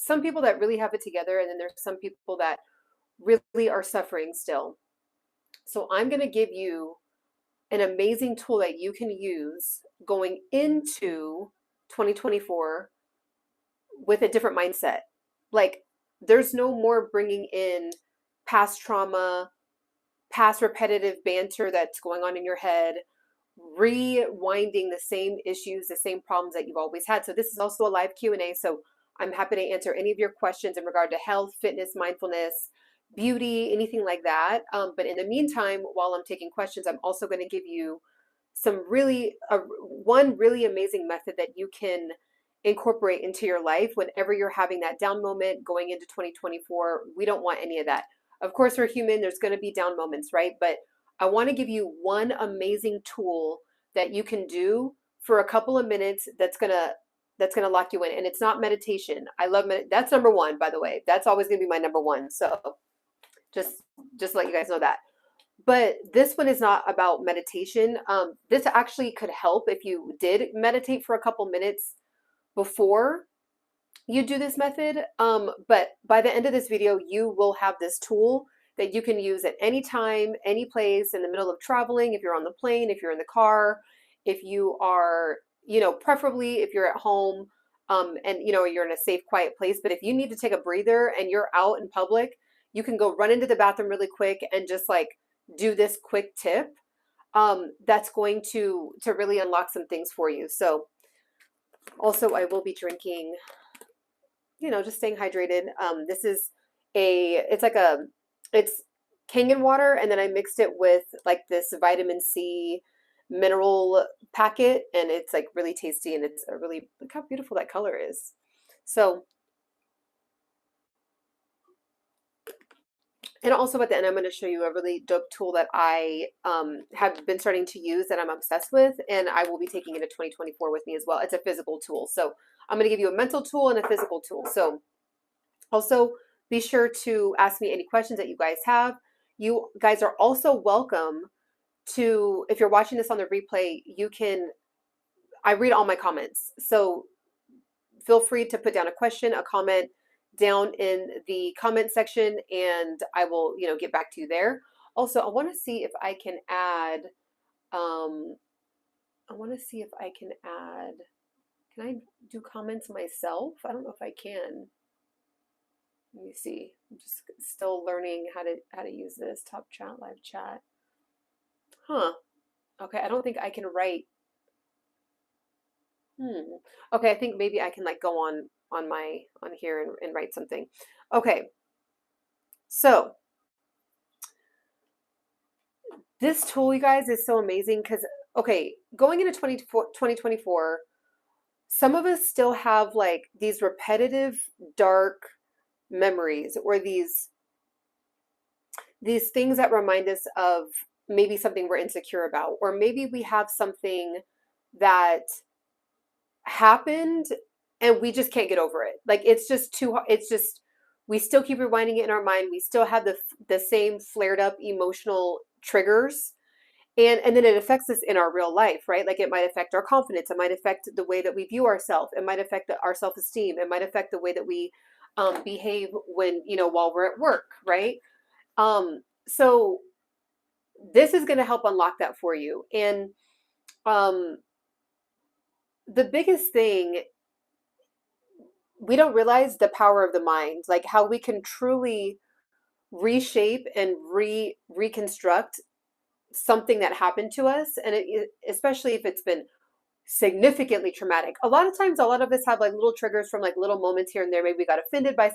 some people that really have it together, and then there's some people that really are suffering still. So I'm going to give you an amazing tool that you can use going into 2024 with a different mindset. Like, there's no more bringing in past trauma, past repetitive banter that's going on in your head, rewinding the same issues, the same problems that you've always had. So this is also a live Q&A. So I'm happy to answer any of your questions in regard to health, fitness, mindfulness, beauty, anything like that. But in the meantime, while I'm taking questions, I'm also going to give you some one really amazing method that you can incorporate into your life whenever you're having that down moment going into 2024. We don't want any of that. Of course, we're human. There's going to be down moments, right? But I want to give you one amazing tool that you can do for a couple of minutes that's gonna lock you in. And it's not meditation. I love that's number one, by the way. That's always gonna be my number one. So just to let you guys know that. But this one is not about meditation. This actually could help if you did meditate for a couple minutes before you do this method. But by the end of this video, you will have this tool that you can use at any time, any place, in the middle of traveling, if you're on the plane, if you're in the car, if you are, preferably if you're at home, and you're in a safe, quiet place. But if you need to take a breather and you're out in public, you can go run into the bathroom really quick and just like do this quick tip. That's going to really unlock some things for you. So also I will be drinking, just staying hydrated. This is it's Kangen water, and then I mixed it with like this vitamin C mineral packet, and it's like really tasty, and it's look how beautiful that color is. So, and also at the end, I'm going to show you a really dope tool that I have been starting to use that I'm obsessed with, and I will be taking into 2024 with me as well. It's a physical tool. So I'm going to give you a mental tool and a physical tool. So also be sure to ask me any questions that you guys have. You guys are also welcome to, if you're watching this on the replay, I read all my comments. So feel free to put down a question, a comment down in the comment section, and I will, get back to you there. Also, I want to see if I can add, can I do comments myself? I don't know if I can. Let me see. I'm just still learning how to use this top chat, live chat. Huh. Okay, I don't think I can write. Okay, I think maybe I can like go on here and write something. Okay. So this tool, you guys, is so amazing because, okay, going into 2024, some of us still have like these repetitive dark memories, or these things that remind us of maybe something we're insecure about, or maybe we have something that happened and we just can't get over it. Like it's just we still keep rewinding it in our mind. We still have the same flared up emotional triggers. And then it affects us in our real life, right? Like it might affect our confidence. It might affect the way that we view ourselves. It might affect our self-esteem. It might affect the way that we behave when, while we're at work, right? So this is going to help unlock that for you. And the biggest thing, we don't realize the power of the mind, like how we can truly reshape and reconstruct something that happened to us, and especially if it's been significantly traumatic. A lot of times, a lot of us have like little triggers from like little moments here and there. Maybe we got offended by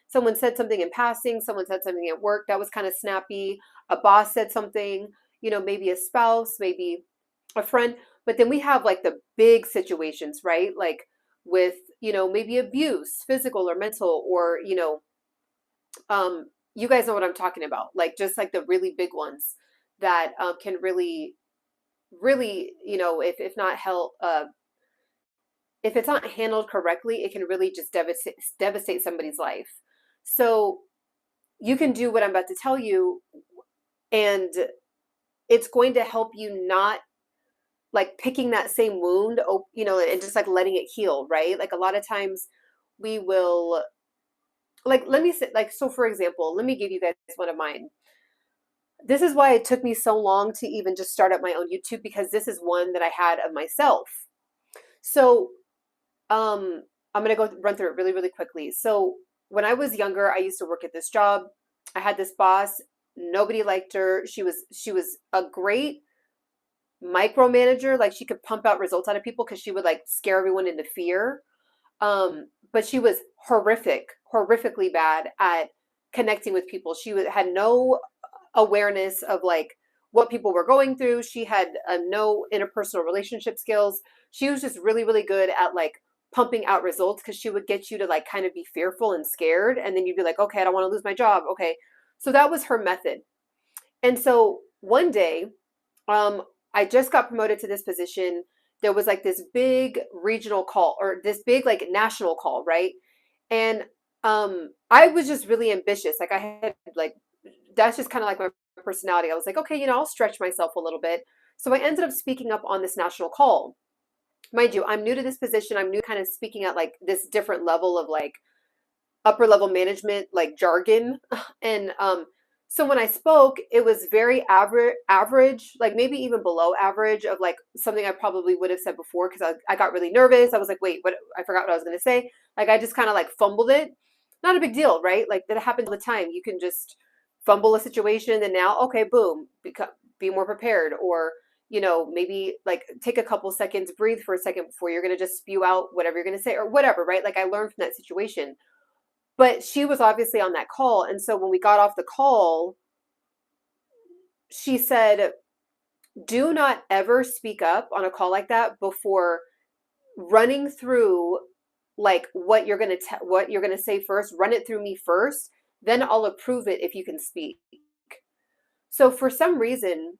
someone said something in passing, someone said something at work that was kind of snappy, a boss said something, maybe a spouse, maybe a friend. But then we have like the big situations, right? Like with, maybe abuse, physical or mental, or, you guys know what I'm talking about, like just like the really big ones that can really, if not help, if it's not handled correctly, it can really just devastate somebody's life. So you can do what I'm about to tell you, and it's going to help you not like picking that same wound, and just like letting it heal, right? Like a lot of times we will like, let me say, like, so for example, let me give you guys one of mine. This is why it took me so long to even just start up my own YouTube, because this is one that I had of myself. So, I'm gonna go run through it really, really quickly. So when I was younger, I used to work at this job. I had this boss. Nobody liked her. She was a great micromanager. Like, she could pump out results out of people because she would like scare everyone into fear. But she was horrifically bad at connecting with people. Had no awareness of like what people were going through. She had no interpersonal relationship skills. She was just really, really good at like pumping out results, because she would get you to like kind of be fearful and scared. And then you'd be like, okay, I don't want to lose my job. Okay. So that was her method. And so one day, um, I just got promoted to this position. There was like this big regional call, or this big like national call, right? And I was just really ambitious. Like, I had like, that's just kind of like my personality. I was like, okay, I'll stretch myself a little bit. So I ended up speaking up on this national call. Mind you, I'm new to this position. I'm new kind of speaking at like this different level of like upper level management, like jargon. And so when I spoke, it was very average, like maybe even below average of like something I probably would have said before, because I got really nervous. I was like, wait, what? I forgot what I was going to say. Like, I just kind of like fumbled it. Not a big deal, right? Like, that happens all the time. You can just fumble a situation, and now, okay, boom, be more prepared. Or, maybe like take a couple seconds, breathe for a second before you're going to just spew out whatever you're going to say, or whatever, right? Like, I learned from that situation. But she was obviously on that call. And so when we got off the call, she said, do not ever speak up on a call like that before running through like what you're going to say first. Run it through me first, then I'll approve it if you can speak. So for some reason,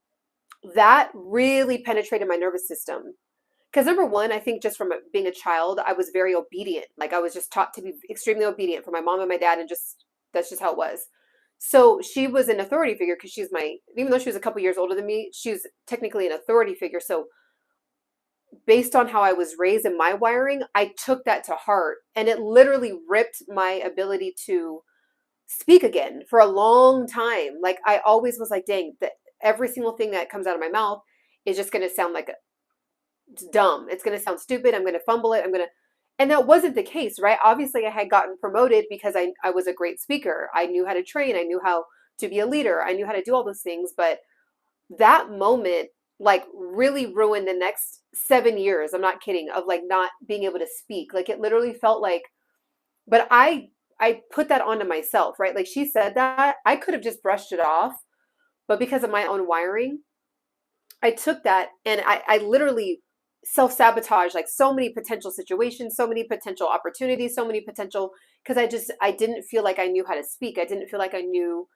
that really penetrated my nervous system. Because number one, I think just from being a child, I was very obedient. Like, I was just taught to be extremely obedient from my mom and my dad, and that's just how it was. So she was an authority figure, because even though she was a couple years older than me, she was technically an authority figure. So based on how I was raised and my wiring, I took that to heart, and it literally ripped my ability to speak again for a long time. Like, I always was like, dang, that every single thing that comes out of my mouth is just going to sound like dumb. It's going to sound stupid. I'm going to fumble it. And that wasn't the case, right? Obviously, I had gotten promoted because I was a great speaker. I knew how to train. I knew how to be a leader. I knew how to do all those things. But that moment, like, really ruined the next 7 years. I'm not kidding, of like not being able to speak. Like, it literally felt like, but I put that onto myself, right? Like, she said that, I could have just brushed it off, but because of my own wiring, I took that, and I literally self-sabotage like so many potential situations, so many potential opportunities, so many potential, because I didn't feel like I knew how to speak. I didn't feel like I knew,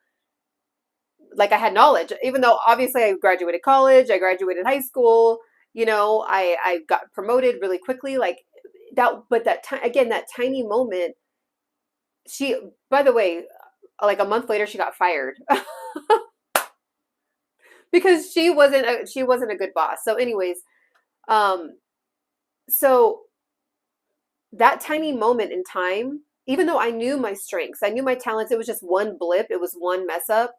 like, I had knowledge, even though obviously I graduated college, I graduated high school, I got promoted really quickly, like that. But that time, again, that tiny moment, by the way, like a month later, she got fired because she wasn't a good boss. So anyways, um, so that tiny moment in time, even though I knew my strengths, I knew my talents, it was just one blip, it was one mess up.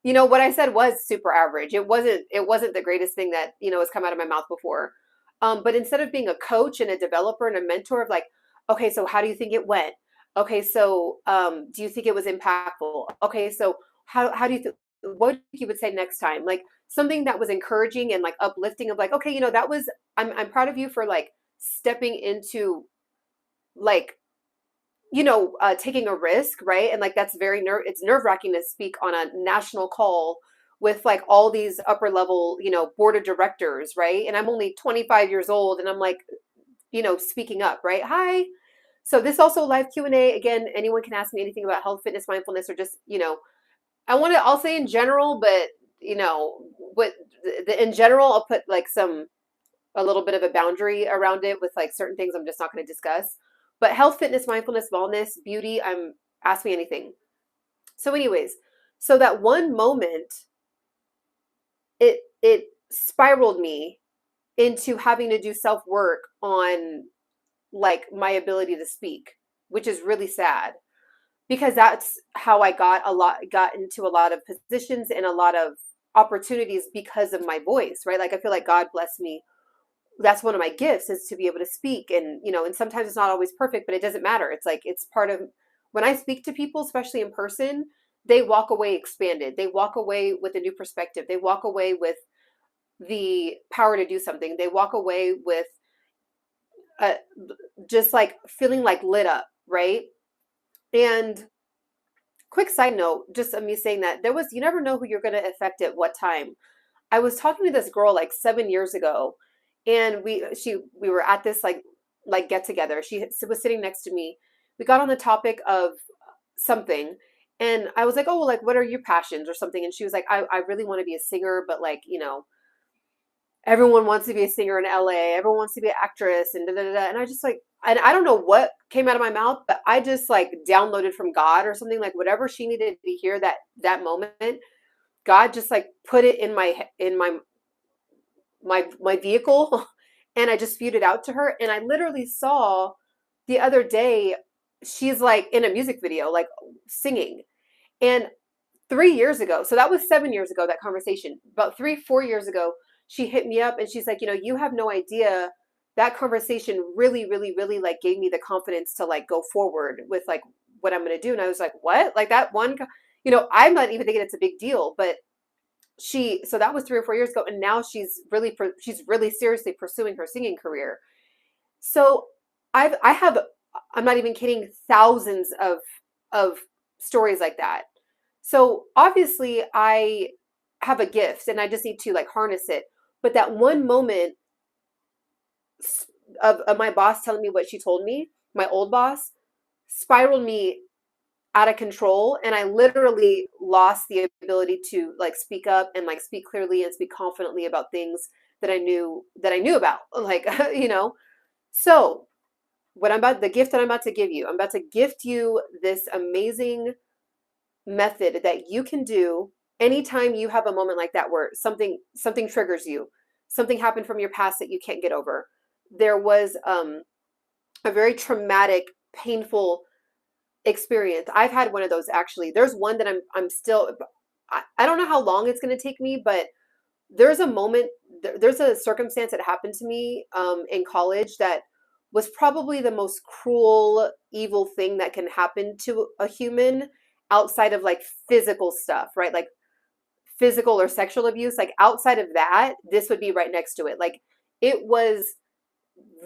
What I said was super average. It wasn't the greatest thing that, has come out of my mouth before. But instead of being a coach and a developer and a mentor of like, okay, so how do you think it went? Okay, so do you think it was impactful? Okay, so how do you what do you think you would say next time? Like, something that was encouraging and like uplifting of like, okay, that was, I'm proud of you for like stepping into like, taking a risk, right? And like, that's it's nerve-wracking to speak on a national call with like all these upper level, board of directors, right? And I'm only 25 years old, and I'm like, speaking up, right? Hi. So this also live Q&A. Again, anyone can ask me anything about health, fitness, mindfulness, or just, I'll say in general, but what in general, I'll put like a little bit of a boundary around it with like certain things I'm just not going to discuss. But health, fitness, mindfulness, wellness, beauty, ask me anything. So anyways, so that one moment, it spiraled me into having to do self-work on like my ability to speak, which is really sad. because that's how I got into a lot of positions and a lot of opportunities because of my voice, right? Like I feel like God blessed me. That's one of my gifts, is to be able to speak. And, and sometimes it's not always perfect, but it doesn't matter. It's like, it's part of when I speak to people, especially in person, they walk away expanded. They walk away with a new perspective. They walk away with the power to do something. They walk away with uh, just like feeling like lit up, right? And quick side note, just of me saying that, you never know who you're going to affect at what time. I was talking to this girl like 7 years ago, and we were at this like get together. She was sitting next to me. We got on the topic of something, and I was like, oh, well, like, what are your passions or something? And she was like, I really want to be a singer, but like, everyone wants to be a singer in LA. Everyone wants to be an actress and da da da. And I just like, I don't know what came out of my mouth, but I just like downloaded from God or something, like whatever she needed to hear that moment. God just like put it in my vehicle, and I just spewed it out to her. And I literally saw the other day, she's like in a music video, like singing. And 3 years ago, so that was 7 years ago, that conversation, about 3, 4 years ago, she hit me up and she's like, you have no idea, that conversation really, really, really like gave me the confidence to like go forward with like what I'm going to do. And I was like, what? Like that one, I'm not even thinking it's a big deal, but so that was 3 or 4 years ago. And now she's really seriously pursuing her singing career. So I have, I'm not even kidding, thousands of stories like that. So obviously I have a gift and I just need to like harness it. But that one moment of my boss telling me what she told me, my old boss, spiraled me out of control, and I literally lost the ability to like speak up and like speak clearly and speak confidently about things that I knew about, like So the gift that I'm about to give you, I'm about to gift you this amazing method that you can do anytime you have a moment like that where something triggers you, something happened from your past that you can't get over. There was a very traumatic, painful experience. I've had one of those actually. There's one that I'm still, I don't know how long it's going to take me, but there's a moment, there's a circumstance that happened to me in college that was probably the most cruel, evil thing that can happen to a human outside of like physical stuff, right? Like physical or sexual abuse. Like outside of that, this would be right next to it. Like it was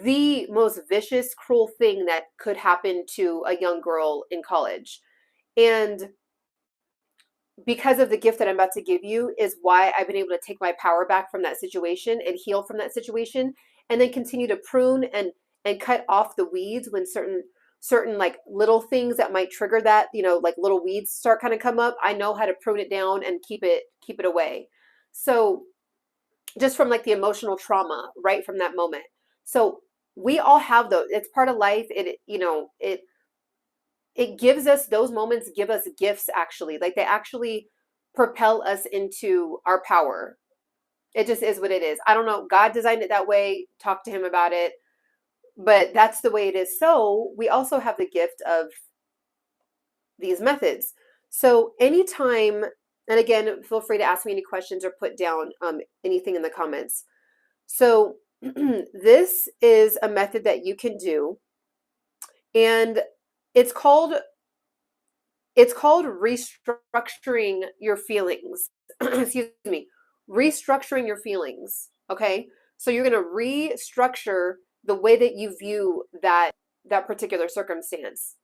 the most vicious, cruel thing that could happen to a young girl in college. And because of the gift that I'm about to give you is why I've been able to take my power back from that situation and heal from that situation, and then continue to prune and cut off the weeds when certain like little things that might trigger that, like little weeds start kind of come up. I know how to prune it down and keep it away. So just from like the emotional trauma right from that moment. So we all have those. It's part of life. It gives us, those moments give us gifts, actually. Like they actually propel us into our power. It just is what it is. I don't know. God designed it that way. Talk to him about it. But that's the way it is. So we also have the gift of these methods. So anytime, and again, feel free to ask me any questions or put down anything in the comments. So this is a method that you can do. And it's called restructuring your feelings. Excuse me. Restructuring your feelings. Okay? So you're going to restructure the way that you view that particular circumstance.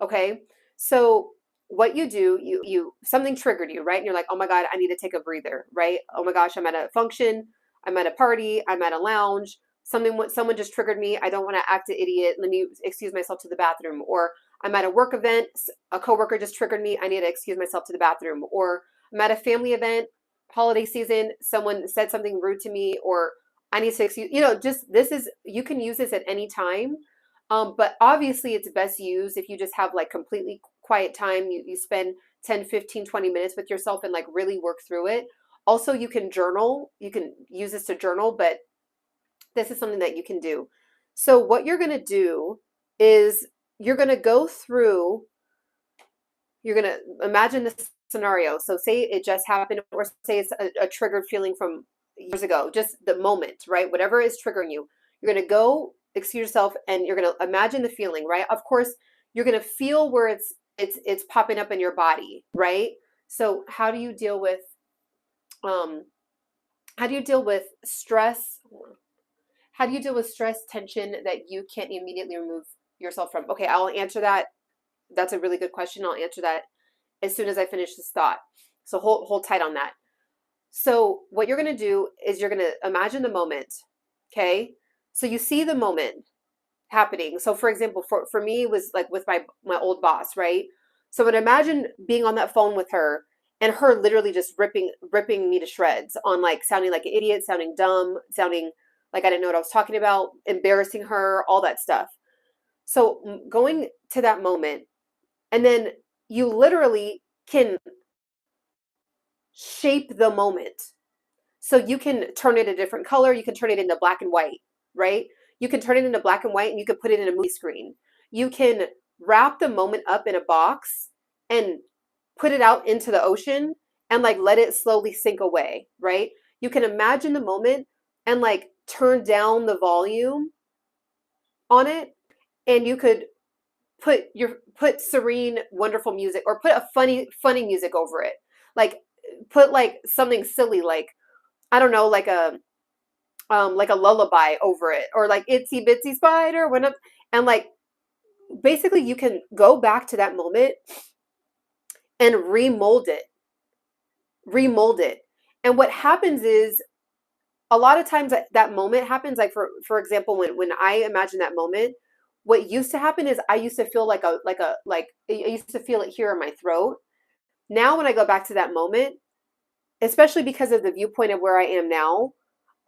Okay? So what you do, you something triggered you, right? And you're like, "Oh my God, I need to take a breather," right? "Oh my gosh, I'm at a function, I'm at a party, I'm at a lounge. Someone just triggered me. I don't want to act an idiot. Let me excuse myself to the bathroom." Or I'm at a work event, a coworker just triggered me. I need to excuse myself to the bathroom. Or I'm at a family event, holiday season, someone said something rude to me, or I need to excuse, you can use this at any time. But obviously it's best used if you just have like completely quiet time. You spend 10, 15, 20 minutes with yourself and like really work through it. Also, you can journal. You can use this to journal, but this is something that you can do. So what you're going to do is you're going to go through you're going to imagine this scenario. So say it just happened, or say it's a triggered feeling from years ago, just the moment, right? Whatever is triggering you, you're going to go excuse yourself and you're going to imagine the feeling, right? Of course, you're going to feel where it's popping up in your body, right? So how do you deal with um stress? How do you deal with stress, tension that you can't immediately remove yourself from? Okay, I'll answer that. That's a really good question. I'll answer that as soon as I finish this thought. So hold tight on that. So what you're going to do is you're going to imagine the moment. Okay? So you see the moment happening. So for example, for me, it was like with my old boss, right? So I would imagine being on that phone with her and her literally just ripping me to shreds on like sounding like an idiot, sounding dumb, sounding like I didn't know what I was talking about, embarrassing her, all that stuff. So going to that moment, and then you literally can shape the moment. So you can turn it a different color. You can turn it into black and white, right? You can turn it into black and white and you can put it in a movie screen. You can wrap the moment up in a box and put it out into the ocean and like let it slowly sink away, right? You can imagine the moment and like turn down the volume on it, and you could put serene, wonderful music, or put a funny music over it. Like put like something silly, like I don't know, like a lullaby over it, or like Itsy Bitsy Spider went up, and like basically you can go back to that moment and remold it. And what happens is a lot of times that moment happens, like for example, when I imagine that moment, what used to happen is I used to feel like I used to feel it here in my throat. Now when I go back to that moment, especially because of the viewpoint of where I am now,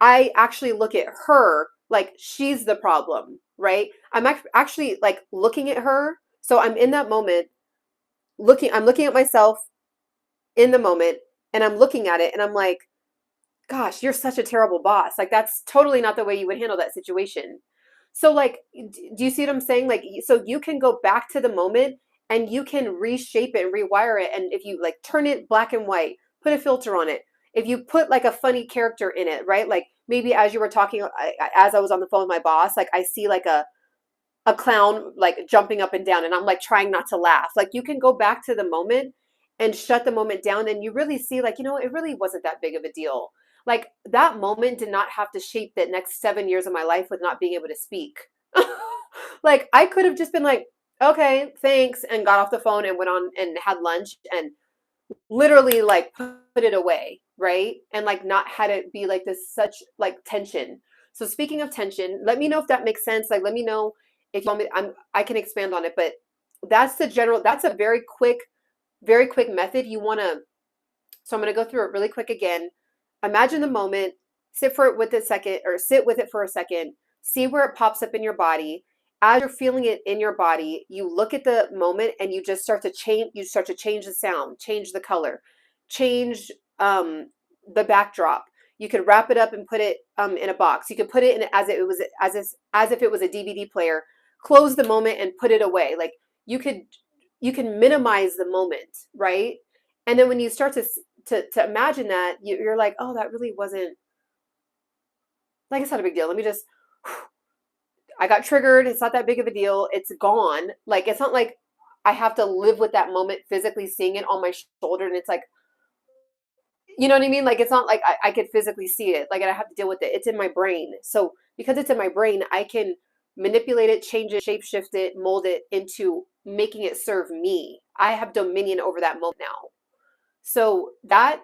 I actually look at her like she's the problem, right? I'm actually like looking at her. So I'm in that moment I'm looking at myself in the moment, and I'm looking at it and I'm like, gosh, you're such a terrible boss. Like that's totally not the way you would handle that situation. So like, do you see what I'm saying? Like, so you can go back to the moment and you can reshape it and rewire it. And if you like turn it black and white, put a filter on it. If you put like a funny character in it, right? Like maybe as you were talking, as I was on the phone with my boss, like I see like a clown like jumping up and down and I'm like trying not to laugh. Like you can go back to the moment and shut the moment down, and you really see like, you know, it really wasn't that big of a deal. Like that moment did not have to shape the next 7 years of my life with not being able to speak. Like I could have just been like, okay, thanks, and got off the phone and went on and had lunch and literally like put it away, right? And like not had it be like this such like tension. So speaking of tension, let me know if that makes sense. Like let me know if you want me, I can expand on it, but that's that's a very quick method. So I'm going to go through it really quick again. Imagine the moment, sit with it for a second, see where it pops up in your body. As you're feeling it in your body, you look at the moment and you just start to change the sound, change the color, change the backdrop. You could wrap it up and put it in a box. You could put it in as if it was a DVD player. Close the moment and put it away. Like you can minimize the moment, right? And then when you start to imagine that, you're like, oh, that really wasn't, like, it's not a big deal. Let me just, I got triggered. It's not that big of a deal. It's gone. Like, it's not like I have to live with that moment, physically seeing it on my shoulder. And it's like, you know what I mean? Like, it's not like I could physically see it. Like, I have to deal with it. It's in my brain. So because it's in my brain, I can manipulate it, change it, shape shift it, mold it into making it serve me. I have dominion over that moment now. So that's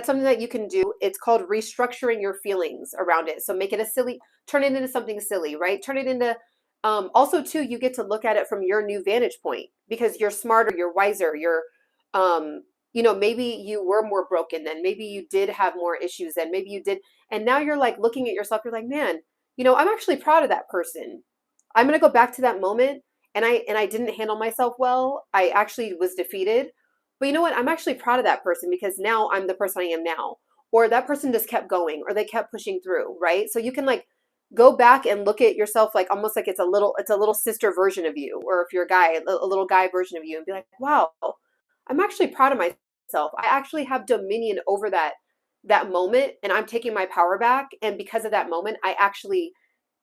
something that you can do. It's called restructuring your feelings around it. So make it turn it into something silly, right? Turn it into, also too, you get to look at it from your new vantage point because you're smarter, you're wiser, maybe you were more broken then, maybe you did have more issues then, maybe you did. And now you're like looking at yourself, you're like, man, I'm actually proud of that person. I'm going to go back to that moment and I didn't handle myself well. I actually was defeated. But you know what? I'm actually proud of that person because now I'm the person I am now. Or that person just kept going or they kept pushing through, right? So you can like go back and look at yourself like almost like it's a little sister version of you, or if you're a guy, a little guy version of you, and be like, wow, I'm actually proud of myself. I actually have dominion over that moment, and I'm taking my power back. And because of that moment, I actually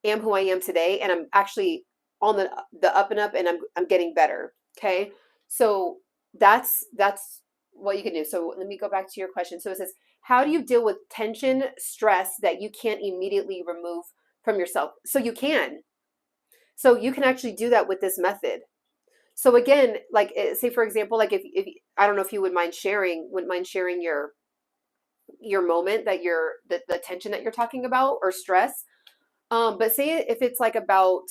am who I am today, and I'm actually on the up and up, and I'm getting better. Okay, so that's what you can do. So let me go back to your question. So it says, how do you deal with tension, stress that you can't immediately remove from yourself? So you can. So you can actually do that with this method. So again, like say for example, like if I don't know if you wouldn't mind sharing your moment that the tension that you're talking about or stress. But say if it's like about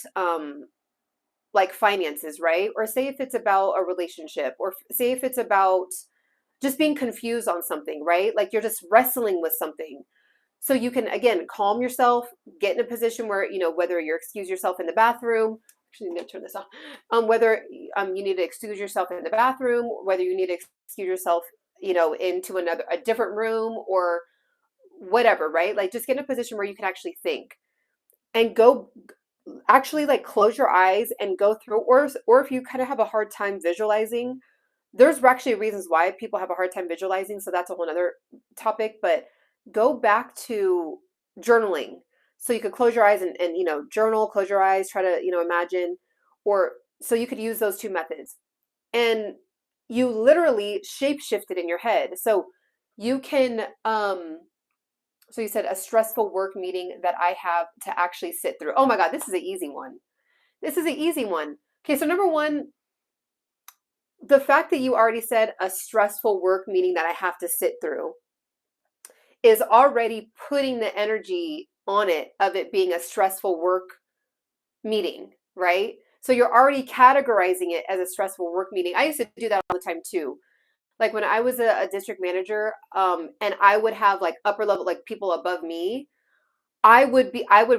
like finances, right? Or say if it's about a relationship, or say if it's about just being confused on something, right? Like you're just wrestling with something. So you can, again, calm yourself, get in a position where, whether you're excuse yourself in the bathroom, actually, I'm going to turn this off, whether you need to excuse yourself in the bathroom, whether you need to excuse yourself, into a different room or whatever, right? Like just get in a position where you can actually think and go actually like close your eyes and go through, or if you kind of have a hard time visualizing, there's actually reasons why people have a hard time visualizing, so that's a whole other topic. But go back to journaling. So you could close your eyes and journal, close your eyes, try to imagine, or so you could use those two methods, and you literally shape shifted in your head. So you can so you said a stressful work meeting that I have to actually sit through. Oh my God, this is an easy one. This is an easy one. Okay, so number one, the fact that you already said a stressful work meeting that I have to sit through is already putting the energy on it of it being a stressful work meeting, right? So you're already categorizing it as a stressful work meeting. I used to do that all the time too. Like when I was a district manager, and I would have like upper level, like people above me, I would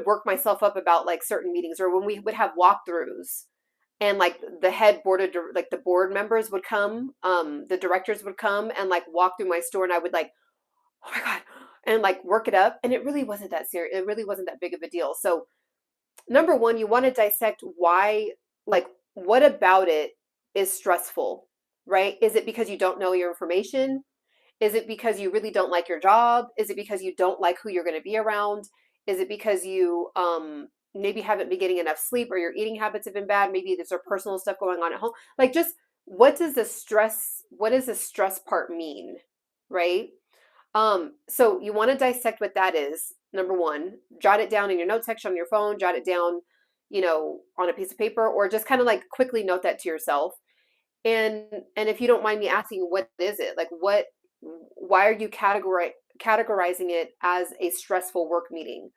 work myself up about like certain meetings, or when we would have walkthroughs and like the head board of like the board members would come, the directors would come and like walk through my store, and I would like, oh my God, and like work it up. And it really wasn't that serious. It really wasn't that big of a deal. So number one, you want to dissect why, like what about it is stressful, right? Is it because you don't know your information? Is it because you really don't like your job? Is it because you don't like who you're going to be around? Is it because you maybe haven't been getting enough sleep, or your eating habits have been bad? Maybe there's personal stuff going on at home. Like just what does the stress part mean, right? So you want to dissect what that is. Number one, jot it down in your note section on your phone, jot it down, on a piece of paper, or just kind of like quickly note that to yourself. And if you don't mind me asking, what is it? Like why are you categorizing it as a stressful work meeting?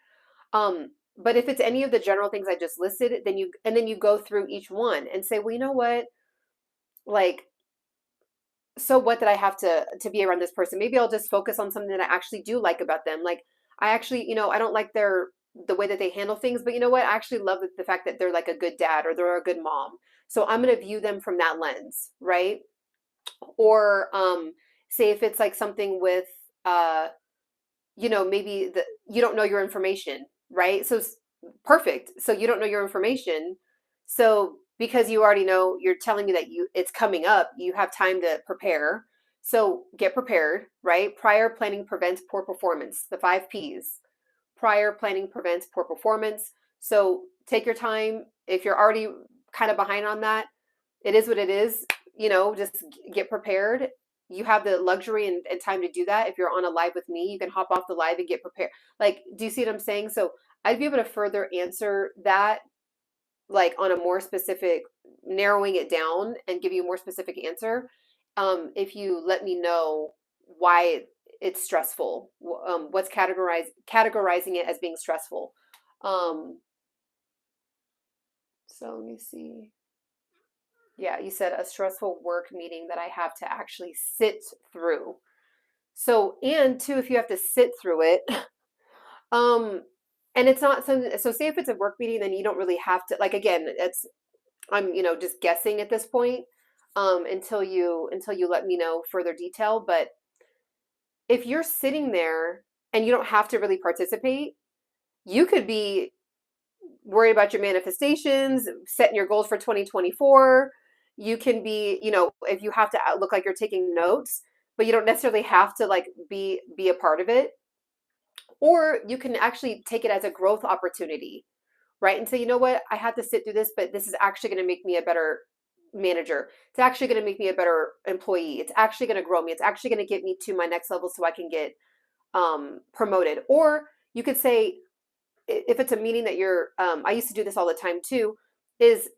But if it's any of the general things I just listed, then you go through each one and say, well, you know what? Like, so what did I have to be around this person? Maybe I'll just focus on something that I actually do like about them. Like I actually, I don't like the way that they handle things, but you know what? I actually love the fact that they're like a good dad or they're a good mom. So I'm going to view them from that lens, right? Or say if it's like something with maybe you don't know your information, right? So perfect. So you don't know your information. So because you already know, you're telling me that it's coming up, you have time to prepare. So get prepared, right? Prior planning prevents poor performance. The 5 P's. Prior planning prevents poor performance. So take your time. If you're already kind of behind on that, it is what it is. Just get prepared. You have the luxury and time to do that. If you're on a live with me, you can hop off the live and get prepared. Like, do you see what I'm saying? So I'd be able to further answer that, like on a more specific, narrowing it down and give you a more specific answer, if you let me know why it's stressful, what's categorizing it as being stressful. So let me see. Yeah, you said a stressful work meeting that I have to actually sit through. So, and too, if you have to sit through it, and it's not something, so say if it's a work meeting, then you don't really have to, like, again, I'm, just guessing at this point, until you let me know further detail. But if you're sitting there and you don't have to really participate, you could be worried about your manifestations, setting your goals for 2024. You can be, if you have to look like you're taking notes, but you don't necessarily have to like be a part of it. Or you can actually take it as a growth opportunity, right? And say, you know what, I have to sit through this, but this is actually going to make me a better manager. It's actually going to make me a better employee. It's actually going to grow me. It's actually going to get me to my next level so I can get promoted. Or you could say, if it's a meeting that you're, I used to do this all the time too, is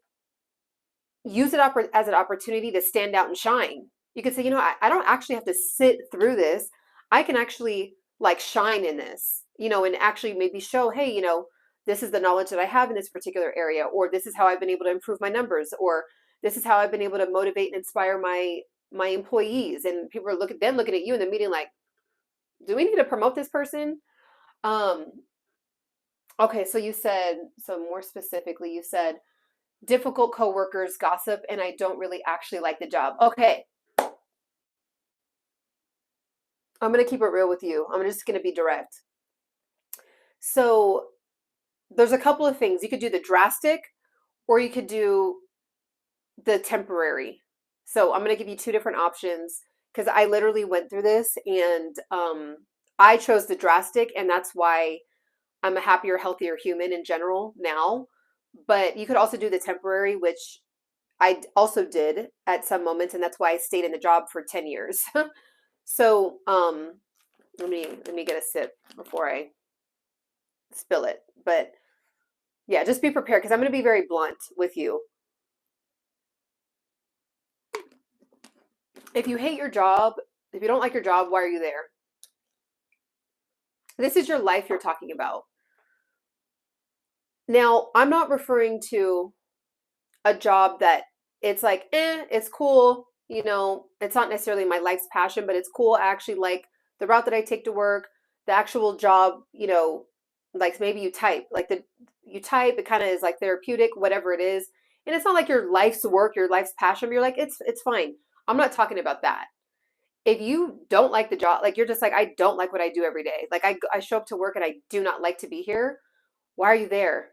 use it as an opportunity to stand out and shine. You could say, I don't actually have to sit through this. I can actually like shine in this, and actually maybe show, hey, this is the knowledge that I have in this particular area, or this is how I've been able to improve my numbers, or this is how I've been able to motivate and inspire my employees. And people are looking at you in the meeting like, do we need to promote this person? Okay, so you said, so more specifically, you said difficult coworkers, gossip, and I don't really actually like the job. Okay. I'm going to keep it real with you. I'm just going to be direct. So there's a couple of things. You could do the drastic or you could do the temporary. So I'm going to give you two different options because I literally went through this and I chose the drastic, and that's why I'm a happier, healthier human in general now. But you could also do the temporary, which I also did at some moments, and that's why I stayed in the job for 10 years. So let me get a sip before I spill it. But yeah, just be prepared because I'm going to be very blunt with you. If you hate your job, if you don't like your job, why are you there? This is your life you're talking about. Now, I'm not referring to a job that it's like, it's cool. It's not necessarily my life's passion, but it's cool. I actually like the route that I take to work, the actual job, like maybe you type, it kind of is like therapeutic, whatever it is. And it's not like your life's work, your life's passion, but you're like, it's fine. I'm not talking about that. If you don't like the job, like you're just like, I don't like what I do every day. Like I show up to work and I do not like to be here. Why are you there?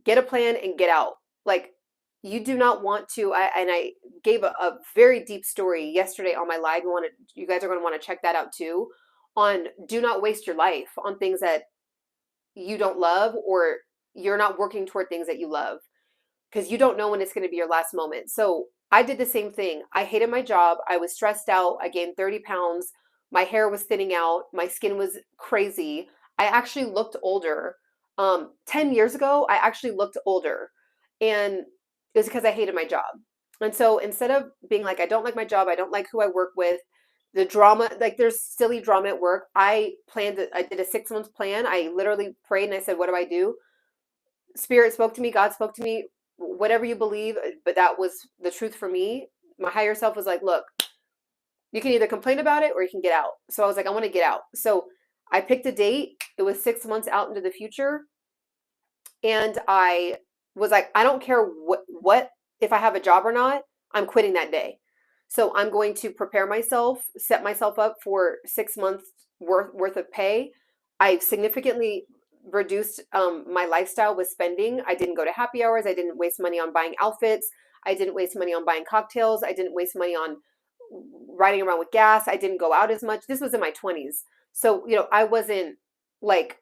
Get a plan and get out. Like, you do not want to, and I gave a very deep story yesterday on my live. You guys are going to want to check that out too, on do not waste your life on things that you don't love, or you're not working toward things that you love, because you don't know when it's going to be your last moment. So I did the same thing. I hated my job. I was stressed out. I gained 30 pounds. My hair was thinning out. My skin was crazy. I actually looked older. 10 years ago, I actually looked older, and it was because I hated my job. And so instead of being like, I don't like my job, I don't like who I work with, the drama, like there's silly drama at work. I did a 6-month plan. I literally prayed and I said, what do I do? Spirit spoke to me, God spoke to me, whatever you believe, but that was the truth for me. My higher self was like, look, you can either complain about it or you can get out. So I was like, I want to get out. So I picked a date. It was 6 months out into the future. And I was like, I don't care what if I have a job or not, I'm quitting that day. So I'm going to prepare myself, set myself up for 6 months worth of pay. I've significantly reduced my lifestyle with spending. I didn't go to happy hours. I didn't waste money on buying outfits. I didn't waste money on buying cocktails. I didn't waste money on riding around with gas. I didn't go out as much. This was in my 20s. So, I wasn't like,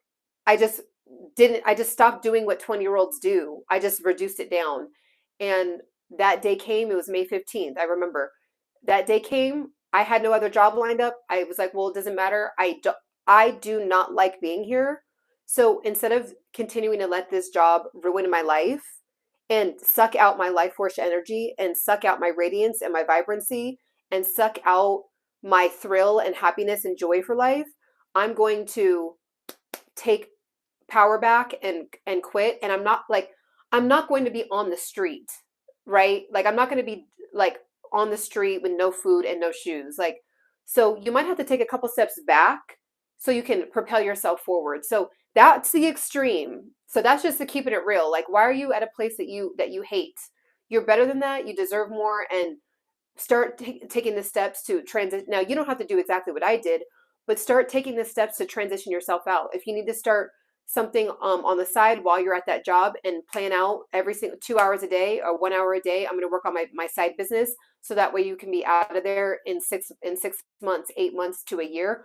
I just stopped doing what 20-year-olds do. I just reduced it down. And that day came, it was May 15th. I remember that day came. I had no other job lined up. I was like, well, it doesn't matter. I do not like being here. So instead of continuing to let this job ruin my life and suck out my life force energy and suck out my radiance and my vibrancy and suck out my thrill and happiness and joy for life, I'm going to take power back and quit. And I'm not going to be on the street, right? Like, I'm not going to be like on the street with no food and no shoes. Like, so you might have to take a couple steps back so you can propel yourself forward. So that's the extreme. So that's just to keeping it real. Like, why are you at a place that you hate? You're better than that. You deserve more, and start taking the steps to transition. Now, you don't have to do exactly what I did, but start taking the steps to transition yourself out. If you need to start something on the side while you're at that job and plan out every single 2 hours a day or 1 hour a day. I'm going to work on my side business, so that way you can be out of there in 6 months, 8 months to a year.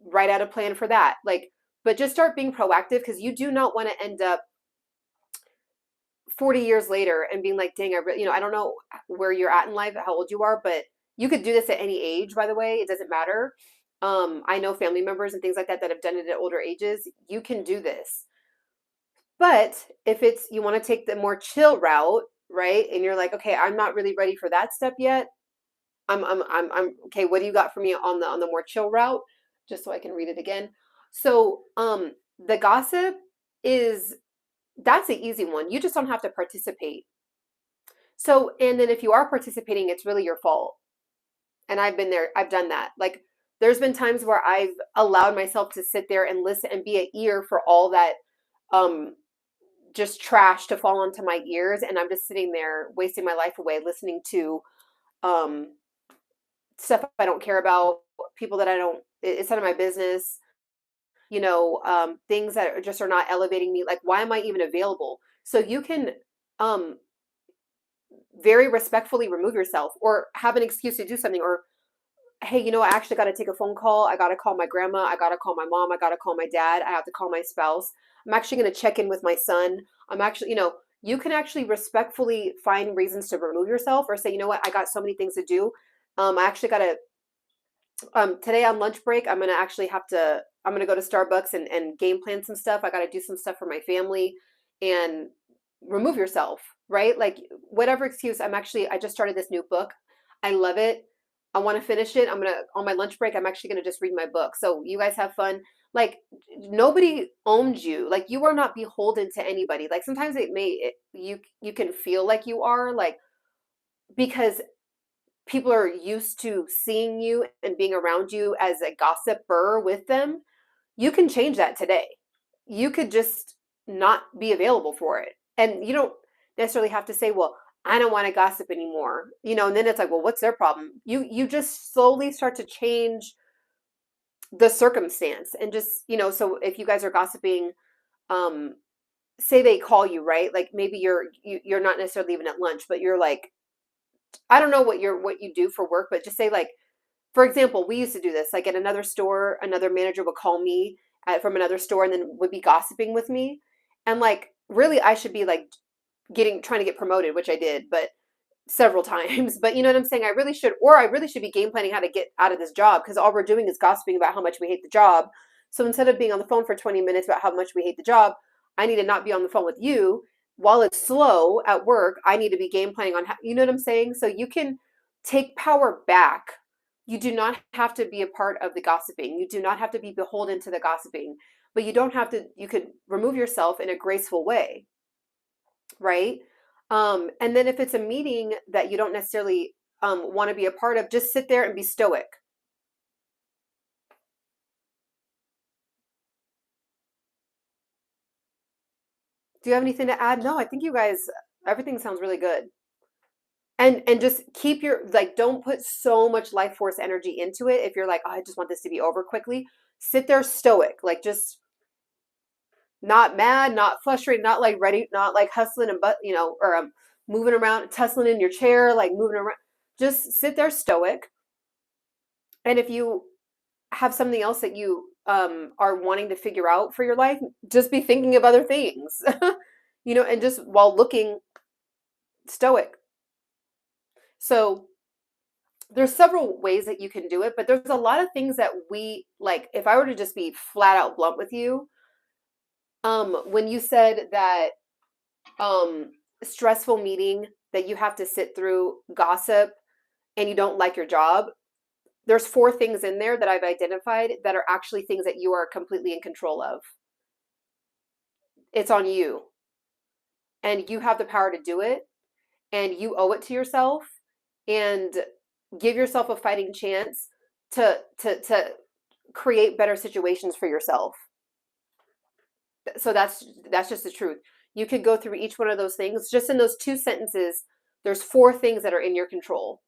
Write out a plan for that. Like, but just start being proactive, because you do not want to end up 40 years later and being like, dang, I don't know where you're at in life, how old you are, but you could do this at any age, by the way. It doesn't matter. I know family members and things like that have done it at older ages. You can do this. But if you want to take the more chill route, right? And you're like, okay, I'm not really ready for that step yet. I'm okay. What do you got for me on the more chill route? Just so I can read it again. So, the gossip that's the easy one. You just don't have to participate. So, and then if you are participating, it's really your fault. And I've been there. I've done that. Like, there's been times where I've allowed myself to sit there and listen and be an ear for all that just trash to fall onto my ears, and I'm just sitting there wasting my life away listening to stuff I don't care about, people that it's none of my business, things that are not elevating me. Like, why am I even available? So you can very respectfully remove yourself, or have an excuse to do something, or hey, I actually got to take a phone call. I got to call my grandma. I got to call my mom. I got to call my dad. I have to call my spouse. I'm actually going to check in with my son. I'm actually, you can actually respectfully find reasons to remove yourself, or say, you know what, I got so many things to do. I actually got to, today on lunch break, I'm going to go to Starbucks and game plan some stuff. I got to do some stuff for my family, and remove yourself, right? Like, whatever excuse. I just started this new book. I love it. I want to finish it. On my lunch break, I'm actually going to just read my book. So you guys have fun. Like, nobody owns you. Like, you are not beholden to anybody. Like, sometimes you can feel like you are, like, because people are used to seeing you and being around you as a gossiper with them. You can change that today. You could just not be available for it. And you don't necessarily have to say, well, I don't want to gossip anymore. And then it's like, well, what's their problem? You just slowly start to change the circumstance, and just, so if you guys are gossiping, say they call you, right? Like, maybe you're not necessarily even at lunch, but you're like, I don't know what you do for work, but just say, like, for example, we used to do this, like, at another store, another manager would call me from another store, and then would be gossiping with me. And, like, really, I should be like trying to get promoted, which I did, but several times. But you know what I'm saying? I really should be game planning how to get out of this job, because all we're doing is gossiping about how much we hate the job. So instead of being on the phone for 20 minutes about how much we hate the job, I need to not be on the phone with you while it's slow at work. I need to be game planning on how, you know what I'm saying? So you can take power back. You do not have to be a part of the gossiping. You do not have to be beholden to the gossiping, but you could remove yourself in a graceful way, right? And then if it's a meeting that you don't necessarily want to be a part of, just sit there and be stoic. Do you have anything to add? No, I think you guys, everything sounds really good. And just keep don't put so much life force energy into it. If you're like, oh, I just want this to be over quickly, sit there stoic, like, just not mad, not frustrated, not like ready, not like hustling or moving around, tussling in your chair, like moving around. Just sit there stoic. And if you have something else that you are wanting to figure out for your life, just be thinking of other things, and just while looking stoic. So there's several ways that you can do it, but there's a lot of things that we like. If I were to just be flat out blunt with you, when you said that stressful meeting that you have to sit through, gossip, and you don't like your job, there's 4 things in there that I've identified that are actually things that you are completely in control of. It's on you, and you have the power to do it, and you owe it to yourself, and give yourself a fighting chance to create better situations for yourself. So that's just the truth. You could go through each one of those things. Just in those 2 sentences, there's 4 things that are in your control,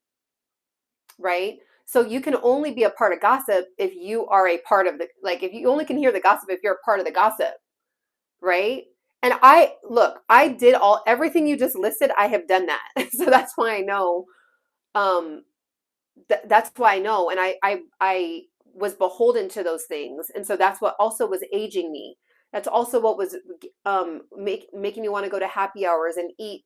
right? So you can only be a part of gossip if you are a part of if you only can hear the gossip if you're a part of the gossip. right? And I did everything you just listed, I have done that. So that's why I know, um, that's why I know. And I was beholden to those things. And so that's what also was aging me. That's also what was making me want to go to happy hours and eat,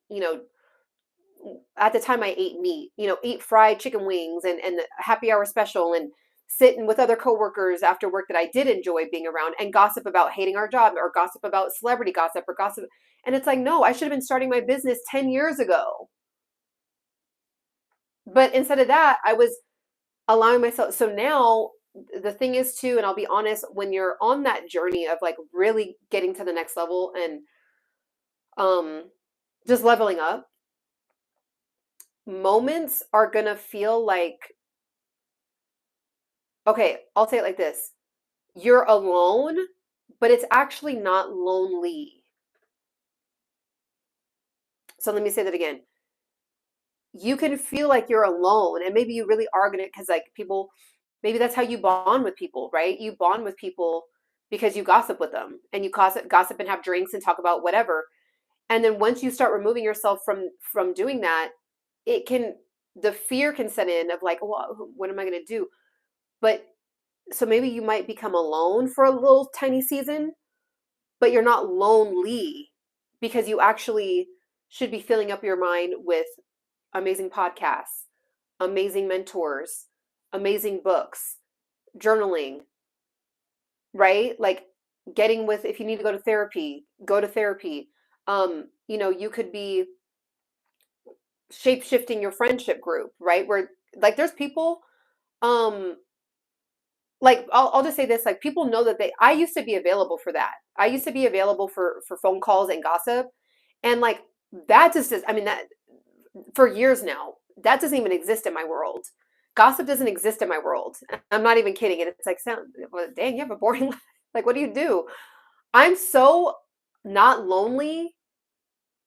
at the time I ate meat, eat fried chicken wings and the happy hour special and sitting with other coworkers after work that I did enjoy being around and gossip about hating our job or gossip about celebrity gossip or gossip. And it's like, no, I should have been starting my business 10 years ago. But instead of that, I was allowing myself. So now the thing is too, and I'll be honest, when you're on that journey of like really getting to the next level and um just leveling up, moments are gonna feel like, okay, I'll say it like this. You're alone, but it's actually not lonely. So let me say that again. You can feel like you're alone, and maybe you really are gonna, because like people, maybe that's how you bond with people, right? You bond with people because you gossip with them and you gossip and have drinks and talk about whatever. And then once you start removing yourself from doing that, it can the fear can set in of like, well, what am I gonna do? But so maybe you might become alone for a little tiny season, but you're not lonely because you actually should be filling up your mind with amazing podcasts, amazing mentors, amazing books, journaling, right? Like getting with, if you need to go to therapy, go to therapy. You could be shape shifting your friendship group, right? Where like there's people, um, like I'll just say this, like people know that I used to be available for that. I used to be available for phone calls and gossip. And like that just is, I mean, that for years now, that doesn't even exist in my world. Gossip doesn't exist in my world. I'm not even kidding. And it's like, well, dang, you have a boring life. Like, what do you do? I'm so not lonely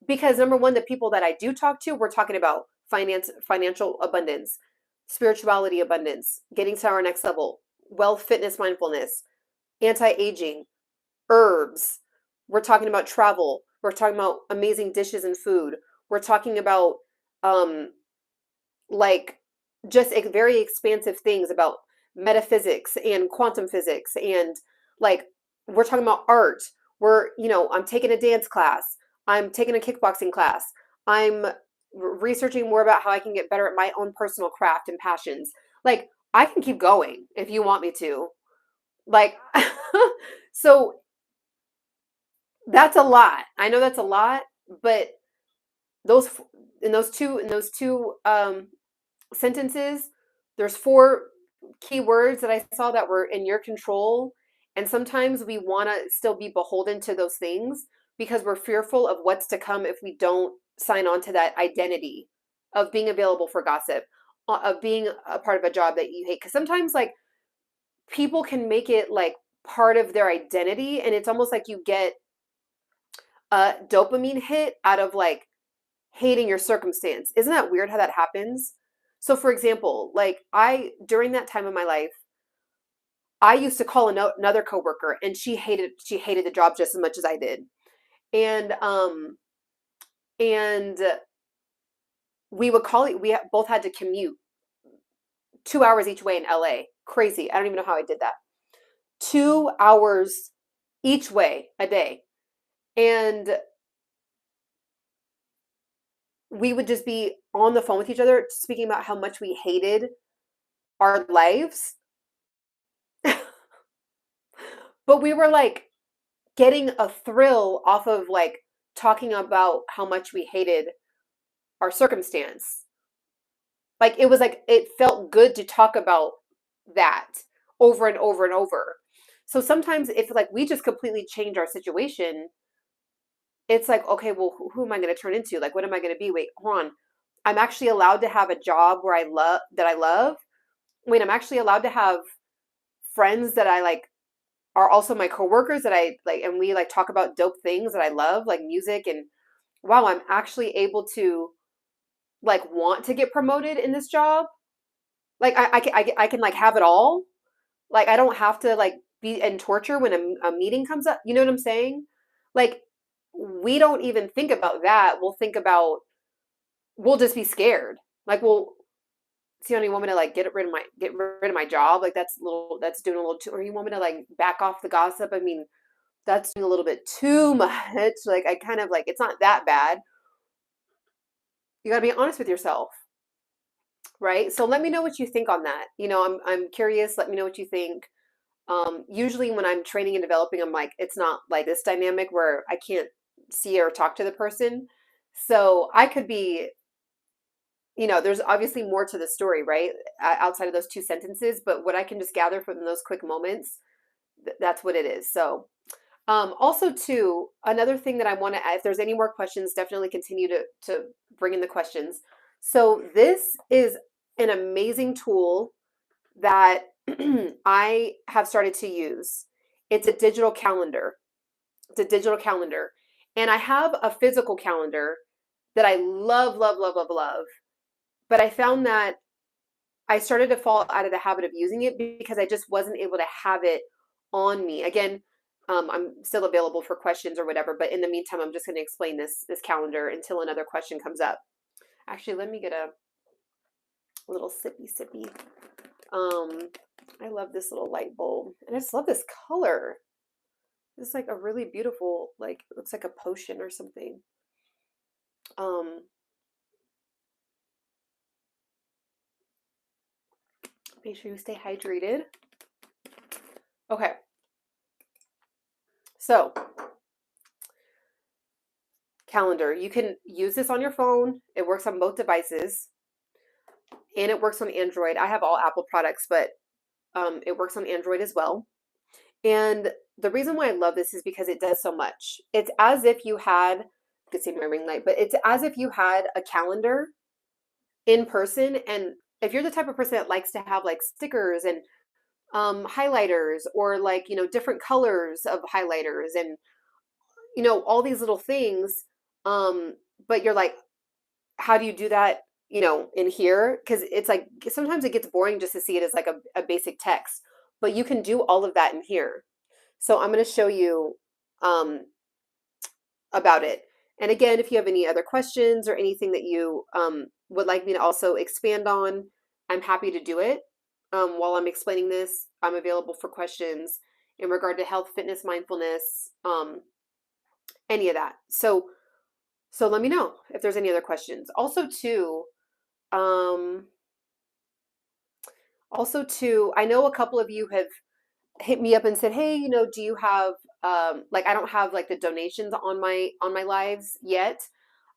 because number one, the people that I do talk to, we're talking about financial abundance, spirituality abundance, getting to our next level, wealth, fitness, mindfulness, anti-aging, herbs. We're talking about travel. We're talking about amazing dishes and food. We're talking about um like just very expansive things about metaphysics and quantum physics and like we're talking about art. I'm taking a dance class. I'm taking a kickboxing class. I'm researching more about how I can get better at my own personal craft and passions. Like I can keep going if you want me to. Like so that's a lot. I know that's a lot, but those in those two sentences, there's four key words that I saw that were in your control. And sometimes we want to still be beholden to those things because we're fearful of what's to come if we don't sign on to that identity of being available for gossip, of being a part of a job that you hate. Because sometimes, like, people can make it like part of their identity, and it's almost like you get a dopamine hit out of like hating your circumstance. Isn't that weird how that happens? So for example, like during that time of my life, I used to call another coworker and she hated the job just as much as I did. And we would both had to commute 2 hours each way in LA. Crazy. I don't even know how I did that. 2 hours each way a day. And we would just be on the phone with each other speaking about how much we hated our lives. But we were like getting a thrill off of like talking about how much we hated our circumstance. Like it was like it felt good to talk about that over and over and over. So sometimes if like we just completely change our situation, it's like, okay, well, who am I going to turn into? Like, what am I going to be? Wait, hold on. I'm actually allowed to have a job where I love. Wait, I'm actually allowed to have friends that I like are also my coworkers that I like, and we like talk about dope things that I love, like music. And wow, I'm actually able to like want to get promoted in this job. Like I can like have it all. Like I don't have to like be in torture when a meeting comes up. You know what I'm saying? Like, we don't even think about that. We'll just be scared. Like, well, Ciana, you want me to like get rid of my job? Like that's doing a little too, or you want me to like back off the gossip? I mean, that's doing a little bit too much. Like I kind of like it's not that bad. You gotta be honest with yourself, right? So let me know what you think on that. I'm curious. Let me know what you think. Usually when I'm training and developing, I'm like, it's not like this dynamic where I can't see or talk to the person. So I could be, there's obviously more to the story, right? Outside of those two sentences, but what I can just gather from those quick moments, that's what it is. So, also too, another thing that I want to add, if there's any more questions, definitely continue to bring in the questions. So this is an amazing tool that I have started to use. It's a digital calendar. It's a digital calendar. And I have a physical calendar that I love, love, love, love, love. But I found that I started to fall out of the habit of using it because I just wasn't able to have it on me. Again, I'm still available for questions or whatever, but in the meantime, I'm just going to explain this calendar until another question comes up. Actually, let me get a little sippy. I love this little light bulb, and I just love this color. It's like a really beautiful, like it looks like a potion or something. Make sure you stay hydrated. Okay. So, calendar. You can use this on your phone. It works on both devices, and it works on Android. I have all Apple products, but it works on Android as well. And the reason why I love this is because it does so much. It's as if you had, you could see my ring light, but it's as if you had a calendar in person. And if you're the type of person that likes to have like stickers and highlighters or like, different colors of highlighters and, all these little things. But you're like, how do you do that, in here? Because it's like sometimes it gets boring just to see it as like a basic text, but you can do all of that in here. So I'm going to show you about it. And again, if you have any other questions or anything that you would like me to also expand on, I'm happy to do it. While I'm explaining this, I'm available for questions in regard to health, fitness, mindfulness, any of that. So let me know if there's any other questions. Also too, I know a couple of you have hit me up and said, hey, do you have like I don't have like the donations on my lives yet.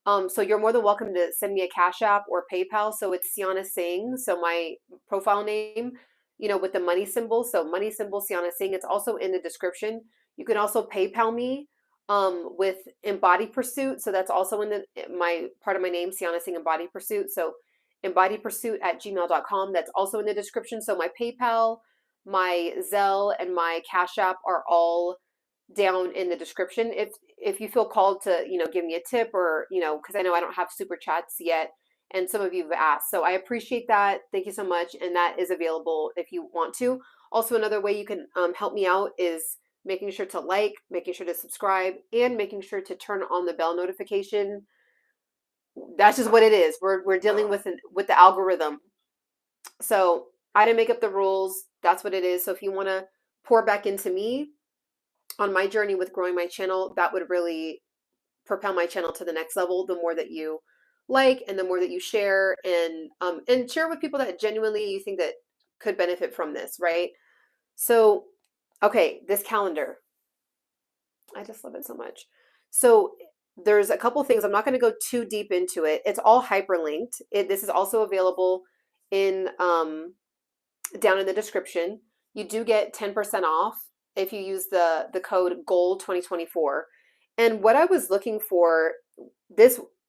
So you're more than welcome to send me a Cash App or PayPal. So it's CianaSingh. So my profile name, with the money symbol. So money symbol CianaSingh. It's also in the description. You can also PayPal me with embodypursuit. So that's also in my part of my name, CianaSingh embodypursuit. So embodypursuit@gmail.com. That's also in the description. So my PayPal, my Zelle, and my Cash App are all down in the description. If you feel called to, give me a tip or, because I know I don't have super chats yet, and some of you have asked. So I appreciate that. Thank you so much. And that is available if you want to. Also, another way you can help me out is making sure to like, making sure to subscribe, and making sure to turn on the bell notification. That's just what it is. We're dealing with the algorithm. So I didn't make up the rules. That's what it is. So if you want to pour back into me on my journey with growing my channel, that would really propel my channel to the next level. The more that you like and the more that you share and share with people that genuinely you think that could benefit from this, right? So, okay, this calendar, I just love it so much. So there's a couple things. I'm not going to go too deep into it. It's all hyperlinked. This is also available in down in the description. You do get 10% off if you use the code GOAL2024. And what I was looking for,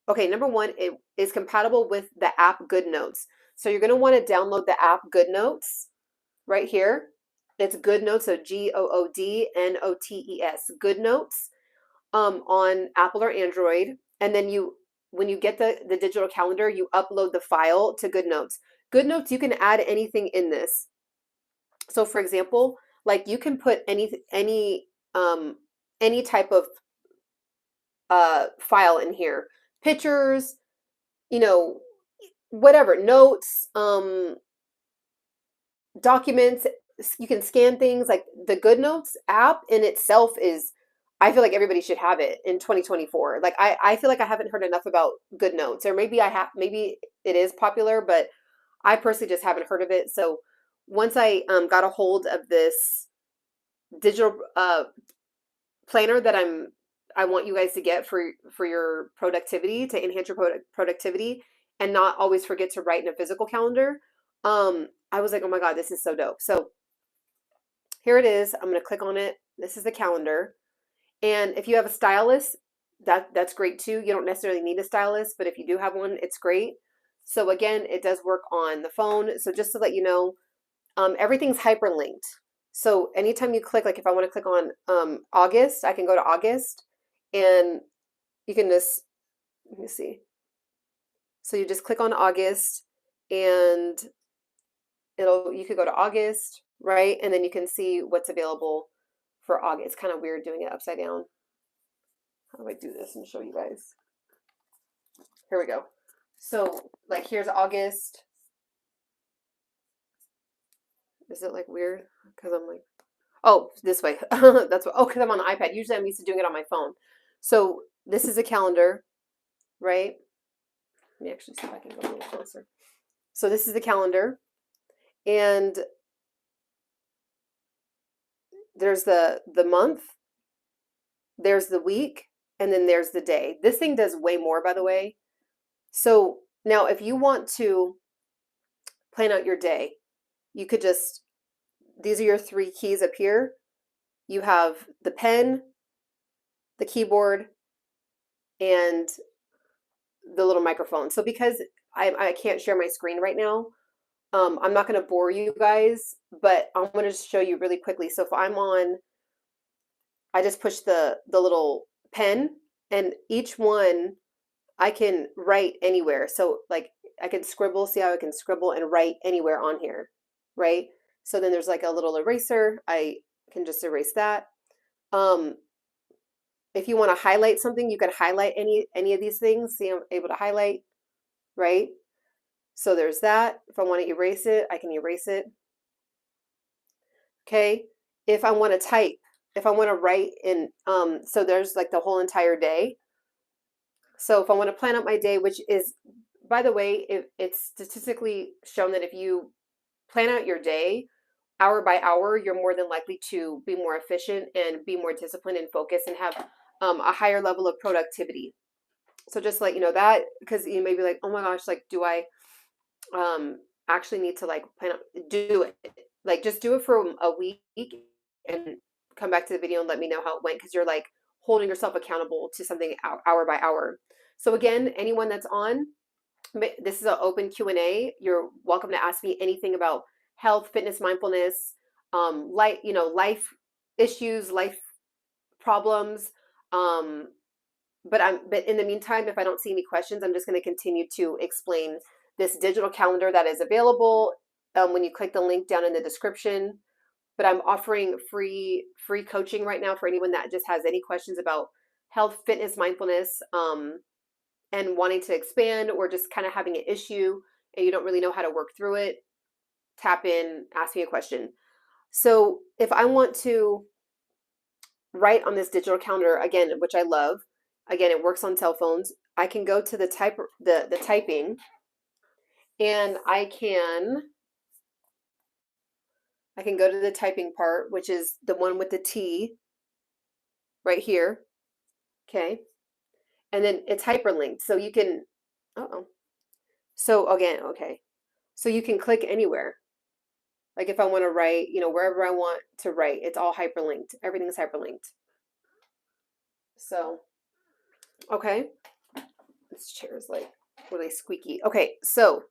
okay, number one, it is compatible with the app GoodNotes. So you're going to want to download the app GoodNotes right here. It's GoodNotes, so GOODNOTES, GoodNotes, on Apple or Android. And then when you get the digital calendar, you upload the file to GoodNotes. GoodNotes, you can add anything in this. So for example, like you can put any type of file in here. Pictures, you know, whatever, notes, documents, you can scan things. Like the GoodNotes app in itself is, I feel like everybody should have it in 2024. Like I feel like I haven't heard enough about GoodNotes, or maybe I have, maybe it is popular, but I personally just haven't heard of it. So once I got a hold of this digital planner that I want you guys to get for your productivity, to enhance your productivity and not always forget to write in a physical calendar, I was like, oh my God, this is so dope. So here it is. I'm going to click on it. This is the calendar. And if you have a stylus, that's great too. You don't necessarily need a stylus, but if you do have one, it's great. So again, it does work on the phone. So just to let you know, everything's hyperlinked. So anytime you click, like if I want to click on August, I can go to August, and you can just, let me see. So you just click on August, and you could go to August, right? And then you can see what's available for August. It's kind of weird doing it upside down. How do I do this and show you guys? Here we go. So like here's August. Is it like weird? Because I'm like, oh, this way. That's what, oh, because I'm on the iPad. Usually I'm used to doing it on my phone. So this is a calendar, right? Let me actually see if I can go a little closer. So this is the calendar, and there's the month, there's the week, and then there's the day. This thing does way more, by the way. So now if you want to plan out your day, you could just, these are your 3 keys up here. You have the pen, the keyboard, and the little microphone. So because I can't share my screen right now, I'm not going to bore you guys, but I'm going to show you really quickly. So if I'm on, I just push the little pen, and each one I can write anywhere. So like I can scribble, see how I can scribble and write anywhere on here, right? So then there's like a little eraser. I can just erase that. If you want to highlight something, you can highlight any of these things. See, I'm able to highlight, right? So there's that. If I want to erase it, I can erase it. Okay. If I want to type, if I want to write in, so there's like the whole entire day. So if I want to plan out my day, which is, by the way, it's statistically shown that if you plan out your day hour by hour, you're more than likely to be more efficient and be more disciplined and focused and have a higher level of productivity. So just let you know that, because you may be like, oh my gosh, like, do I actually need to like plan out, do it? Like just do it for a week and come back to the video and let me know how it went, because you're like holding yourself accountable to something hour by hour. So again, anyone that's on, this is an open Q&A. You're welcome to ask me anything about health, fitness, mindfulness, life, life issues, life problems. But in the meantime, if I don't see any questions, I'm just going to continue to explain this digital calendar that is available when you click the link down in the description. But I'm offering free coaching right now for anyone that just has any questions about health, fitness, mindfulness, and wanting to expand, or just kind of having an issue and you don't really know how to work through it. Tap in, ask me a question. So if I want to write on this digital calendar, again, which I love, again, it works on cell phones, I can go to the typing, and I can go to the typing part, which is the one with the T right here. Okay. And then it's hyperlinked. So you can, so again, okay. So you can click anywhere. Like if I want to write, wherever I want to write, it's all hyperlinked. Everything's hyperlinked. So, okay. This chair is like really squeaky. Okay. So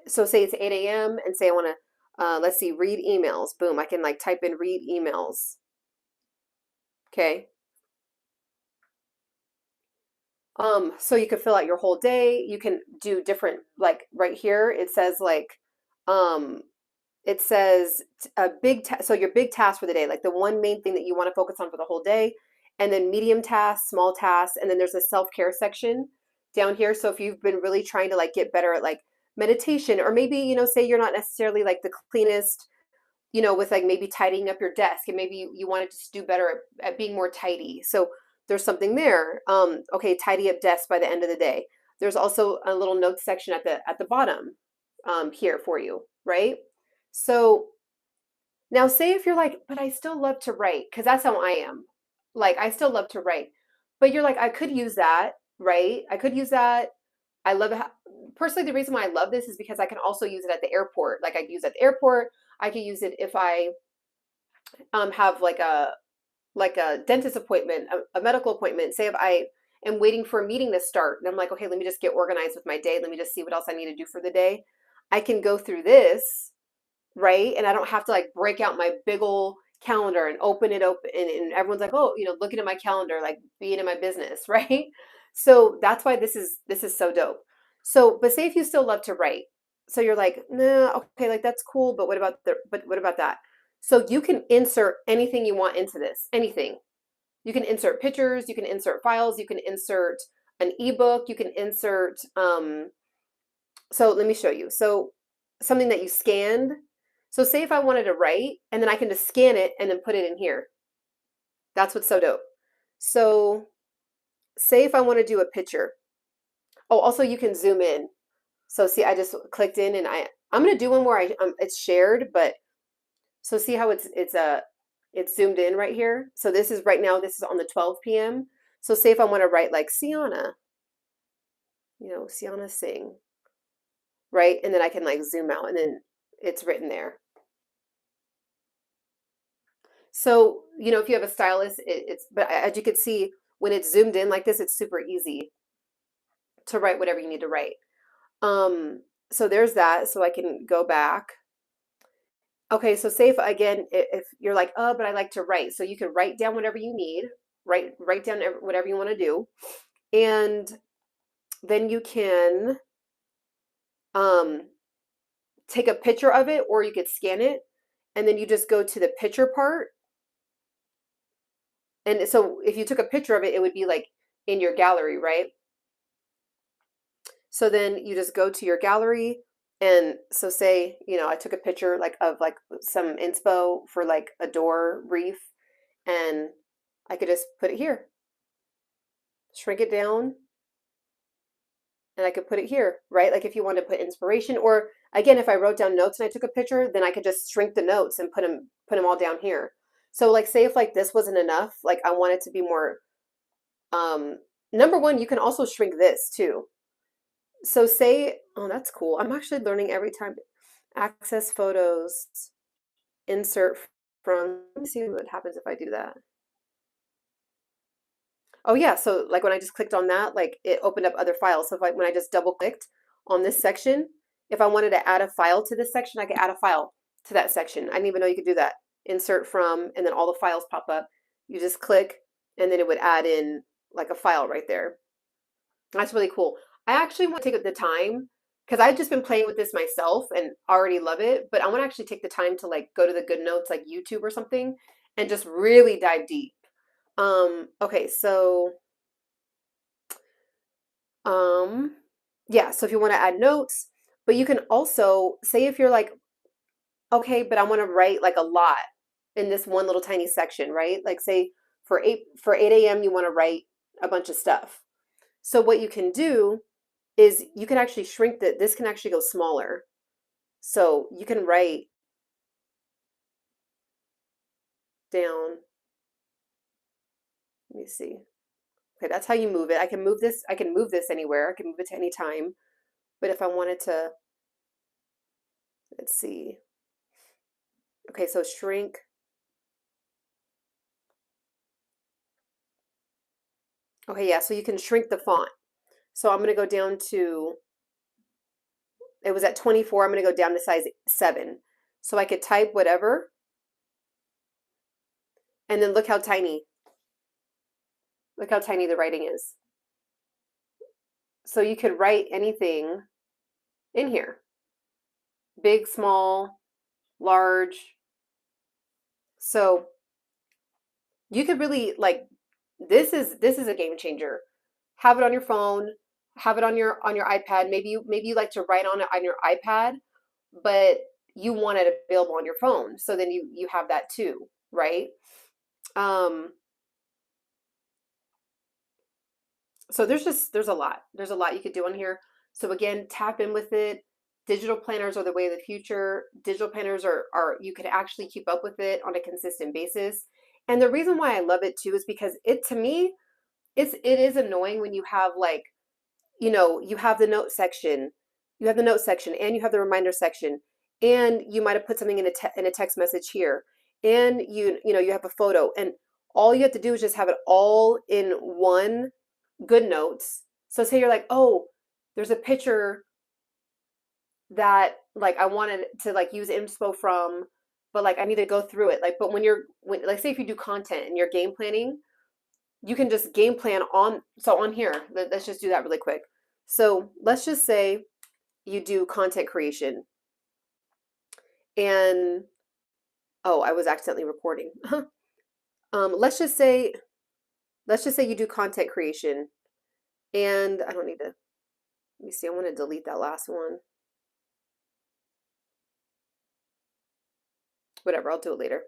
say it's 8 a.m. and say I want to, let's see, read emails. Boom. I can like type in read emails. Okay. So you can fill out your whole day. You can do different, like right here, it says like, it says a big, so your big task for the day, like the one main thing that you want to focus on for the whole day. and then medium tasks, small tasks, and then there's a self-care section down here. So if you've been really trying to like get better at like meditation, or maybe, you know, say you're not necessarily like the cleanest, you know, with like maybe tidying up your desk, and maybe you want to just do better at being more tidy. So there's something there. Okay, tidy up desk by the end of the day. There's also a little notes section at the bottom here for you, right? So now say if you're like, but I still love to write, because that's how I am. Like I still love to write, but you're like, I could use that, right? I could use that. I love it. Personally, the reason why I love this is because I can also use it at the airport. Like I can use it at the airport. I could use it if I have like a dentist appointment, a medical appointment. Say if I am waiting for a meeting to start and I'm like, okay, let me just get organized with my day. Let me just see what else I need to do for the day. I can go through this, right? And I don't have to like break out my big old calendar and open it open, and everyone's like, oh, you know, looking at my calendar, like being in my business, right? So that's why this is so dope. So, but say if you still love to write, so you're like, nah, okay, like that's cool, but what about that? So you can insert anything you want into this, anything. You can insert pictures, you can insert files, you can insert an ebook, you can insert so let me show you. So something that you scanned. So say if I wanted to write, and then I can just scan it and then put it in here. That's what's so dope. So say if I want to do a picture. Oh, also you can zoom in. So see, I just clicked in, and I'm gonna do one where it's shared, but so see how it's zoomed in right here. So this is right now, this is on the 12 p.m. So say if I want to write like Ciana, you know, CianaSingh, right? And then I can like zoom out, and then it's written there. So, you know, if you have a stylus, but as you can see, when it's zoomed in like this, it's super easy to write whatever you need to write. So there's that. So I can go back. Okay, so say if you're like, oh, but I like to write. So you can write down whatever you need, write down whatever you want to do. And then you can take a picture of it, or you could scan it, and then you just go to the picture part. And so if you took a picture of it, it would be like in your gallery, right? So then you just go to your gallery, and so say, you know, I took a picture like of like some inspo for like a door wreath, and I could just put it here, shrink it down, and I could put it here, right? Like if you want to put inspiration, or again, if I wrote down notes and I took a picture, then I could just shrink the notes and put them all down here. So like say if like this wasn't enough, like I want it to be more, number one, you can also shrink this too. So say, oh, that's cool. I'm actually learning every time. Access photos, insert from, let me see what happens if I do that. Oh yeah, so like when I just clicked on that, like it opened up other files. So when I just double clicked on this section, if I wanted to add a file to this section, I could add a file to that section. I didn't even know you could do that. Insert from, and then all the files pop up. You just click, and then it would add in like a file right there. That's really cool. I actually want to take the time, because I've just been playing with this myself and already love it, but I want to actually take the time to like go to the good notes like YouTube or something and just really dive deep. Okay, so yeah, so if you want to add notes, but you can also say if you're like, okay, but I want to write like a lot in this one little tiny section, right? Like say for 8 a.m. you want to write a bunch of stuff. So what you can do is you can actually shrink this can actually go smaller. So you can write down, let me see. Okay, that's how you move it. I can move this anywhere. I can move it to any time. But if I wanted to, let's see. Okay, so shrink. Okay, yeah, so you can shrink the font. So I'm gonna go down to, it was at 24, I'm gonna go down to size 7. So I could type whatever, and then look how tiny the writing is. So you could write anything in here. Big, small, large. So you could really like this is a game changer. Have it on your phone, have it on your iPad. Maybe you like to write on it on your iPad, but you want it available on your phone. So then you have that too, right? Um, so there's a lot. There's a lot you could do on here. So again, tap in with it. Digital planners are the way of the future. Digital planners are you could actually keep up with it on a consistent basis. And the reason why I love it too is because it to me it is annoying when you have like, you know, you have the note section, you have the note section, and you have the reminder section, and you might have put something in in a text message here, and you know you have a photo, and all you have to do is just have it all in one good notes. So say you're like, oh, there's a picture that like I wanted to like use inspo from, but like I need to go through it. Like, but when like say if you do content and you're game planning, you can just game plan on, so on here, let's just do that really quick. So let's just say you do content creation and, oh, I was accidentally recording. Let's just say you do content creation and I don't need to, let me see, I want to delete that last one. Whatever, I'll do it later.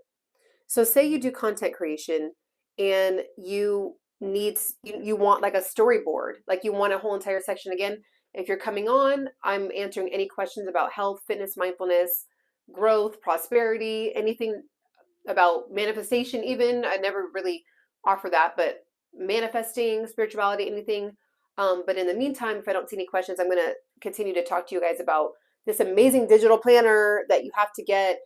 So say you do content creation and you want like a storyboard, like you want a whole entire section. Again, if you're coming on, I'm answering any questions about health, fitness, mindfulness, growth, prosperity, anything about manifestation even. I never really offer that, but manifesting, spirituality, anything. But in the meantime, if I don't see any questions, I'm going to continue to talk to you guys about this amazing digital planner that you have to get.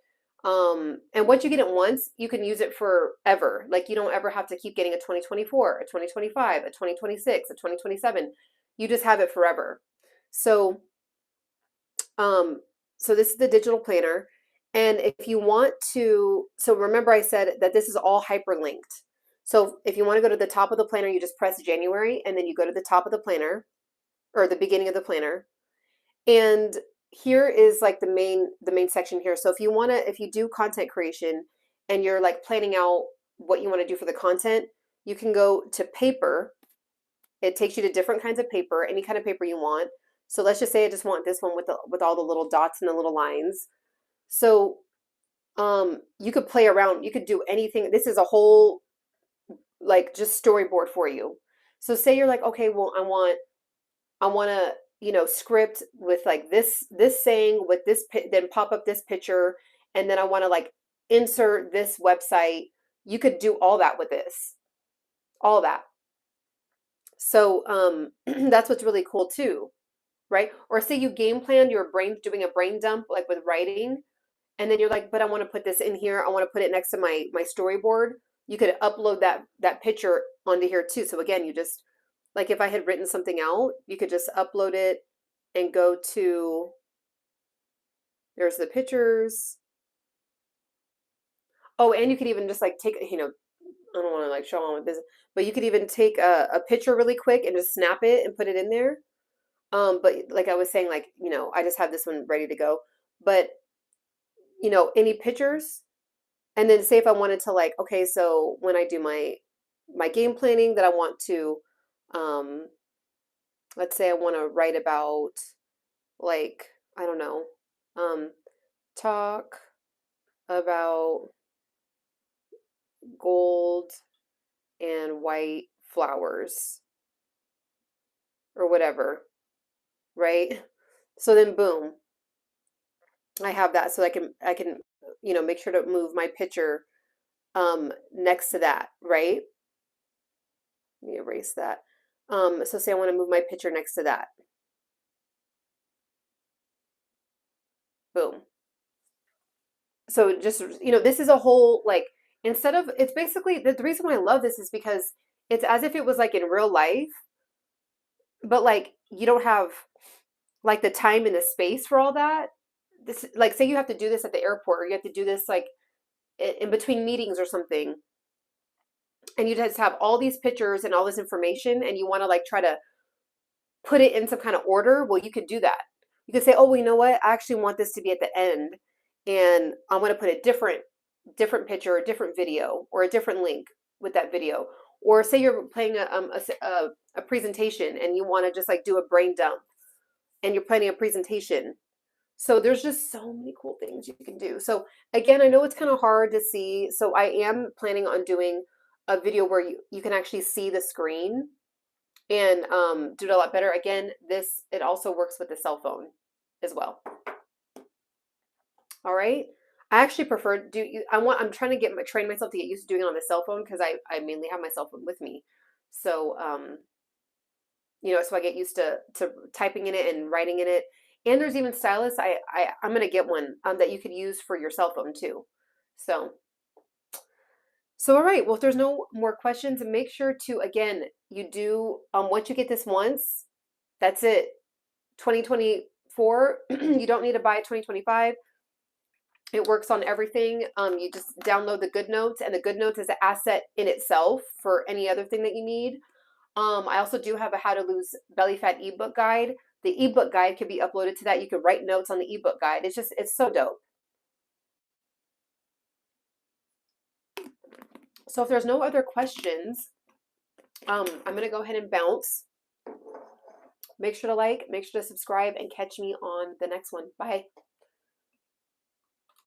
And once you get it once, you can use it forever. Like you don't ever have to keep getting a 2024, a 2025, a 2026, a 2027. You just have it forever. So, so this is the digital planner. And if you want to, so remember I said that this is all hyperlinked. So if you want to go to the top of the planner, you just press January and then you go to the top of the planner or the beginning of the planner. And here is like the main section here. So if you do content creation and you're like planning out what you want to do for the content, you can go to paper. It takes you to different kinds of paper, any kind of paper you want. So let's just say I just want this one with all the little dots and the little lines. So you could play around, you could do anything. This is a whole like just storyboard for you. So say you're like, okay, well, I want to, you know, script with like this saying with this, then pop up this picture, and then I want to like insert this website. You could do all that with this, all that. So that's what's really cool too, right? Or say you game planned your brain doing a brain dump like with writing, and then you're like, but I want to put this in here. I want to put it next to my storyboard. You could upload that picture onto here too. So again, you just like if I had written something out, you could just upload it and go to, there's the pictures. Oh, and you could even just like take, you know, I don't want to like show on my business, but you could even take a picture really quick and just snap it and put it in there. But like I was saying, like, you know, I just have this one ready to go. But, you know, any pictures, and then say if I wanted to like, okay, so when I do my game planning that I want to, let's say I want to write about like, I don't know, talk about gold and white flowers or whatever, right? So then boom, I have that. So I can, you know, make sure to move my picture next to that, right? Let me erase that. So say I want to move my picture next to that. Boom. So just, you know, this is a whole like instead of, it's basically the reason why I love this is because it's as if it was like in real life, but like you don't have like the time and the space for all that. This like say you have to do this at the airport or you have to do this like in between meetings or something, and you just have all these pictures and all this information and you want to like try to put it in some kind of order. Well, you could do that. You could say, oh, well, you know what, I actually want this to be at the end and I want to put a different picture, a different video, or a different link with that video. Or say you're playing a presentation and you want to just like do a brain dump and you're planning a presentation. So there's just so many cool things you can do. So again, I know it's kind of hard to see. So I am planning on doing a video where you can actually see the screen and do it a lot better. Again, it also works with the cell phone as well. All right. I actually prefer I'm trying to train myself to get used to doing it on the cell phone because I mainly have my cell phone with me. So so I get used to typing in it and writing in it. And there's even stylus. I'm gonna get one that you could use for your cell phone too. So all right. Well, if there's no more questions, make sure to again you do once you get this once, that's it. 2024. You don't need to buy it 2025. It works on everything. You just download the GoodNotes, and the GoodNotes is an asset in itself for any other thing that you need. I also do have a How to Lose Belly Fat ebook guide. The ebook guide can be uploaded to that. You can write notes on the ebook guide. It's so dope. So if there's no other questions, I'm going to go ahead and bounce. Make sure to like, make sure to subscribe, and catch me on the next one. Bye.